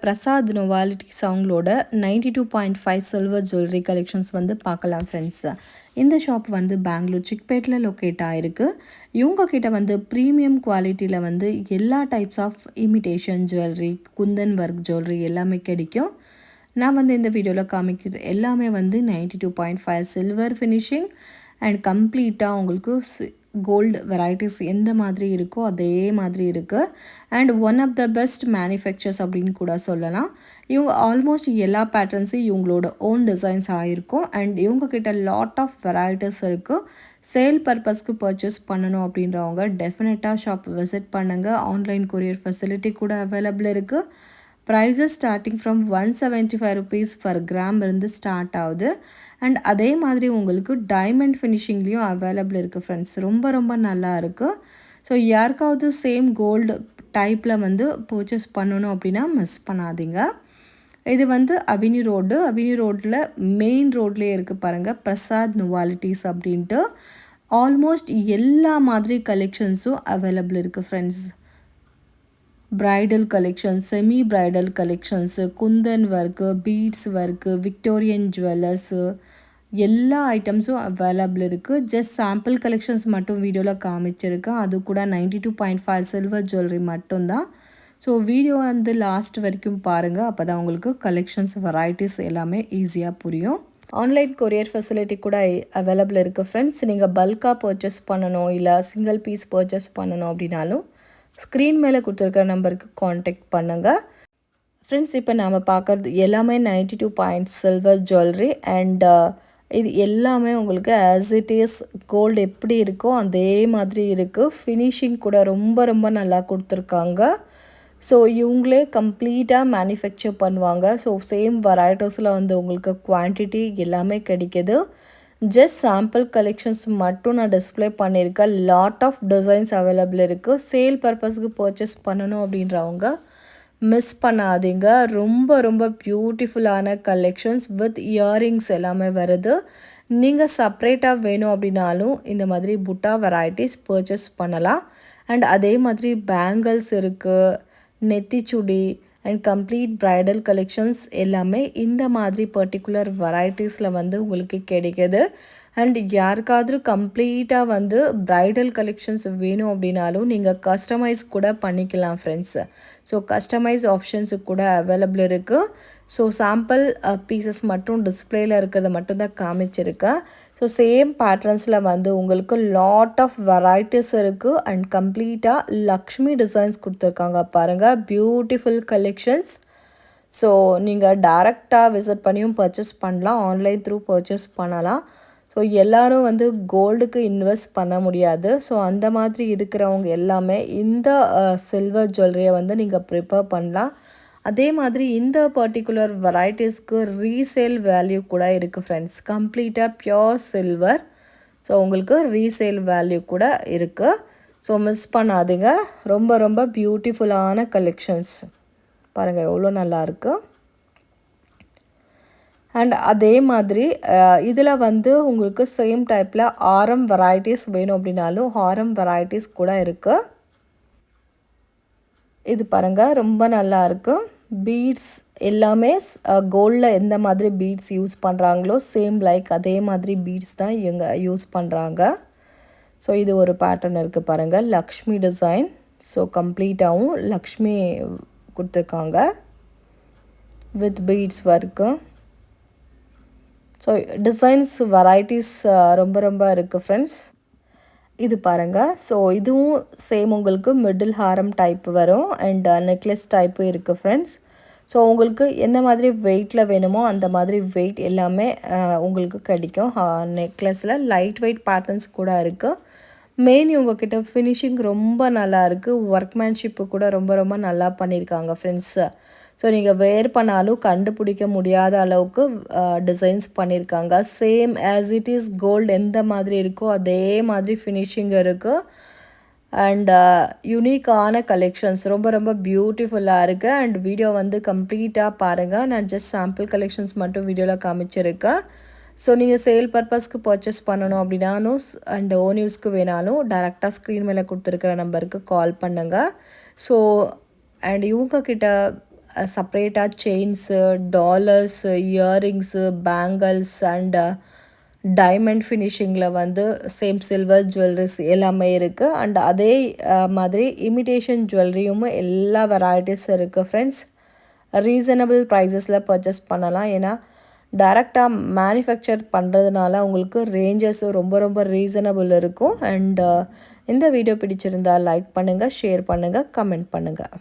பிரசாத் நோவாலிட்டிஸ் அவங்களோட 92.5 silver jewellery collections வந்து பார்க்கலாம் ஃப்ரெண்ட்ஸ். இந்த ஷாப் வந்து பெங்களூர் சிக்பேட்டில் லொக்கேட் ஆகிருக்கு. இவங்க கிட்ட வந்து ப்ரீமியம் குவாலிட்டியில் வந்து எல்லா types of imitation jewellery, Kundan work jewellery எல்லாமே கிடைக்கும். நான் வந்து இந்த வீடியோவில் காமிக்கிற எல்லாமே வந்து 92.5 சில்வர் ஃபினிஷிங் அண்ட் கம்ப்ளீட்டாக உங்களுக்கு கோல்டு வெரைட்டிஸ் எந்த மாதிரி இருக்கோ அதே மாதிரி இருக்குது. And one of the best manufacturers அப்படின்னு கூட சொல்லலாம். இவங்க ஆல்மோஸ்ட் எல்லா பேட்டர்ன்ஸும் இவங்களோட ஓன் டிசைன்ஸ் ஆகிருக்கும். அண்ட் இவங்கக்கிட்ட லாட் ஆஃப் வெரைட்டிஸ் இருக்குது. சேல் பர்பஸ்க்கு பர்ச்சேஸ் பண்ணணும் அப்படின்றவங்க டெஃபினட்டாக ஷாப் விசிட் பண்ணுங்கள். ஆன்லைன் கொரியர் ஃபெசிலிட்டி கூட அவைலபிள் இருக்குது. Prices starting from 175 rupees per gram இருந்து ஸ்டார்ட் ஆகுது. அண்ட் அதே மாதிரி உங்களுக்கு டைமண்ட் ஃபினிஷிங்லேயும் அவைலபிள் இருக்குது ஃப்ரெண்ட்ஸ். ரொம்ப ரொம்ப நல்லா இருக்குது. ஸோ யாருக்காவது சேம் கோல்டு டைப்பில் வந்து பர்ச்சேஸ் பண்ணணும் அப்படின்னா மிஸ் பண்ணாதீங்க. இது வந்து அவென்யூ ரோட்டில் மெயின் ரோட்லேயே இருக்குது பாருங்கள், பிரசாத் நோவாலிட்டிஸ் அப்படின்ட்டு. ஆல்மோஸ்ட் எல்லா மாதிரி கலெக்ஷன்ஸும் அவைலபிள் இருக்குது friends. Bridal collections, semi bridal collections, kundan work, beads work, Victorian jewellers எல்லா ஐட்டம்ஸும் அவைலபிள் இருக்குது. ஜஸ்ட் சாம்பிள் கலெக்ஷன்ஸ் மட்டும் வீடியோவில் காமிச்சிருக்கேன். அது கூட 92.5 சில்வர் ஜுவல்லரி மட்டும்தான். ஸோ வீடியோ வந்து லாஸ்ட் வரைக்கும் பாருங்கள். அப்போ தான் உங்களுக்கு கலெக்ஷன்ஸ் வெரைட்டிஸ் எல்லாமே ஈஸியாக புரியும். ஆன்லைன் கொரியர் ஃபெசிலிட்டி கூட அவைலபிள் இருக்குது ஃப்ரெண்ட்ஸ். நீங்கள் பல்காக பர்ச்சேஸ் பண்ணணும் இல்லை சிங்கிள் பீஸ் பர்ச்சேஸ் பண்ணணும் அப்படின்னாலும் ஸ்க்ரீன் மேலே கொடுத்துருக்க நம்பருக்கு காண்டாக்ட் பண்ணுங்கள் ஃப்ரெண்ட்ஸ். இப்போ நாம் பார்க்குறது எல்லாமே 92 சில்வர் ஜுவல்லரி அண்ட் இது எல்லாமே உங்களுக்கு ஆஸ் இட் இஸ் கோல்டு எப்படி இருக்கோ அதே மாதிரி இருக்குது. ஃபினிஷிங் கூட ரொம்ப ரொம்ப நல்லா கொடுத்துருக்காங்க. ஸோ இவங்களே கம்ப்ளீட்டாக மேனுஃபேக்சர் பண்ணுவாங்க. ஸோ சேம் வெரைட்டிஸில் வந்து உங்களுக்கு குவான்டிட்டி எல்லாமே கிடைக்கிது. ஜஸ்ட் சாம்பிள் கலெக்ஷன்ஸ் மட்டும் நான் டிஸ்பிளே பண்ணியிருக்கேன். லாட் ஆஃப் டிசைன்ஸ் அவைலபிள் இருக்குது. சேல் பர்பஸ்க்கு பர்ச்சேஸ் பண்ணணும் அப்படின்றவங்க மிஸ் பண்ணாதீங்க. ரொம்ப ரொம்ப பியூட்டிஃபுல்லான கலெக்ஷன்ஸ் வித் இயரிங்ஸ் எல்லாமே வருது. நீங்கள் செப்ரேட்டாக வேணும் அப்படின்னாலும் இந்த மாதிரி புட்டா வெரைட்டிஸ் பர்ச்சேஸ் பண்ணலாம். அண்ட் அதே மாதிரி பேங்கிள்ஸ் இருக்குது, நெத்திச்சுடி அண்ட் கம்ப்ளீட் ப்ரைடல் கலெக்ஷன்ஸ் எல்லாமே இந்த மாதிரி பர்டிகுலர் வெரைட்டிஸில் வந்து உங்களுக்கு கிடைக்கிது. அண்ட் யாருக்காவது கம்ப்ளீட்டாக வந்து ப்ரைடல் கலெக்ஷன்ஸ் வேணும் அப்படின்னாலும் நீங்கள் கஸ்டமைஸ் கூட பண்ணிக்கலாம் ஃப்ரெண்ட்ஸ். ஸோ கஸ்டமைஸ் ஆப்ஷன்ஸு கூட அவைலபிள் இருக்குது. ஸோ சாம்பிள் பீசஸ் மட்டும் டிஸ்பிளேயில் இருக்கிறத மட்டும் தான் காமிச்சிருக்கேன். ஸோ சேம் பேட்டர்ன்ஸில் வந்து உங்களுக்கு லாட் ஆஃப் வெரைட்டிஸ் இருக்குது. அண்ட் கம்ப்ளீட்டாக லக்ஷ்மி டிசைன்ஸ் கொடுத்துருக்காங்க பாருங்கள், பியூட்டிஃபுல் கலெக்ஷன்ஸ். ஸோ நீங்கள் டைரெக்டாக விசிட் பண்ணியும் பர்ச்சேஸ் பண்ணலாம், ஆன்லைன் த்ரூ பர்ச்சேஸ் பண்ணலாம். ஸோ எல்லோரும் வந்து கோல்டுக்கு இன்வெஸ்ட் பண்ண முடியாது. ஸோ அந்த மாதிரி இருக்கிறவங்க எல்லாமே இந்த சில்வர் ஜுவல்லரியை வந்து நீங்கள் ப்ரிப்பேர் பண்ணலாம். அதே மாதிரி இந்த பர்டிகுலர் வெரைட்டிஸ்க்கு ரீசேல் வேல்யூ கூட இருக்குது ஃப்ரெண்ட்ஸ். கம்ப்ளீட்டாக பியோர் சில்வர். ஸோ உங்களுக்கு ரீசேல் வேல்யூ கூட இருக்குது. ஸோ மிஸ் பண்ணாதீங்க. ரொம்ப ரொம்ப பியூட்டிஃபுல்லான கலெக்ஷன்ஸ் பாருங்கள், எவ்வளோ நல்லாயிருக்கு. அண்ட் அதே மாதிரி இதில் வந்து உங்களுக்கு சேம் டைப்பில் ஆரம் வெரைட்டிஸ் வேணும் அப்படின்னாலும் ஆரம் வெரைட்டிஸ் கூட இருக்குது. இது பாருங்கள், ரொம்ப நல்லா இருக்குது. பீட்ஸ் எல்லாமே கோல்டில் எந்த மாதிரி பீட்ஸ் யூஸ் பண்ணுறாங்களோ சேம் லைக் அதே மாதிரி பீட்ஸ் தான் இவங்க யூஸ் பண்ணுறாங்க. ஸோ இது ஒரு பேட்டர்ன் இருக்குது பாருங்கள், லக்ஷ்மி டிசைன். ஸோ கம்ப்ளீட்டாகவும் லக்ஷ்மி கொடுத்துருக்காங்க with beads work. So designs varieties ரொம்ப ரொம்ப இருக்குது ஃப்ரெண்ட்ஸ். இது பாருங்கள். ஸோ இதுவும் சேம் உங்களுக்கு மிடில் ஹாரம் டைப் வரும் அண்ட் நெக்லஸ் டைப்பு இருக்குது ஃப்ரெண்ட்ஸ். ஸோ உங்களுக்கு எந்த மாதிரி வெயிட்டில் வேணுமோ அந்த மாதிரி வெயிட் எல்லாமே உங்களுக்கு கிடைக்கும். நெக்லஸில் லைட் வெயிட் பேட்டர்ன்ஸ் கூட இருக்குது. மெயின் உங்கள்கிட்ட ஃபினிஷிங் ரொம்ப நல்லா இருக்குது. ஒர்க்மேன்ஷிப்பு கூட ரொம்ப ரொம்ப நல்லா பண்ணியிருக்காங்க ஃப்ரெண்ட்ஸ். ஸோ நீங்கள் வேர் பண்ணாலும் கண்டுபிடிக்க முடியாத அளவுக்கு டிசைன்ஸ் பண்ணியிருக்காங்க. Same as it is gold எந்த மாதிரி இருக்கோ அதே மாதிரி ஃபினிஷிங் இருக்குது. அண்ட் யூனிக்கான கலெக்ஷன்ஸ் ரொம்ப ரொம்ப பியூட்டிஃபுல்லாக இருக்குது. அண்ட் வீடியோ வந்து கம்ப்ளீட்டாக பாருங்கள். நான் ஜஸ்ட் சாம்பிள் கலெக்ஷன்ஸ் மட்டும் வீடியோவில் காமிச்சிருக்கேன். ஸோ நீங்கள் சேல் பர்பஸ்க்கு பர்ச்சேஸ் பண்ணணும் அப்படின்னாலும் அண்ட் ஓன் யூஸ்க்கு வேணாலும் டேரெக்டாக ஸ்க்ரீன் மேலே கொடுத்துருக்கிற நம்பருக்கு கால் பண்ணுங்கள். ஸோ அண்ட் இவங்கக்கிட்ட செப்பரேட்டாக chains, dollars, earrings, bangles and diamond ஃபினிஷிங்கில் வந்து சேம் சில்வர் ஜுவல்லரிஸ் எல்லாமே இருக்குது. அண்ட் அதே மாதிரி இமிடேஷன் ஜுவல்லரியும் எல்லா வெரைட்டிஸ் இருக்குது ஃப்ரெண்ட்ஸ். ரீசனபிள் ப்ரைஸஸில் பர்ச்சேஸ் பண்ணலாம். ஏன்னா டைரெக்டாக மேனுஃபேக்சர் பண்ணுறதுனால உங்களுக்கு ரேஞ்சஸும் ரொம்ப ரொம்ப ரீசனபிள் இருக்கும். அண்ட் இந்த வீடியோ பிடிச்சிருந்தால் லைக் பண்ணுங்கள், ஷேர் பண்ணுங்கள், கமெண்ட் பண்ணுங்கள்.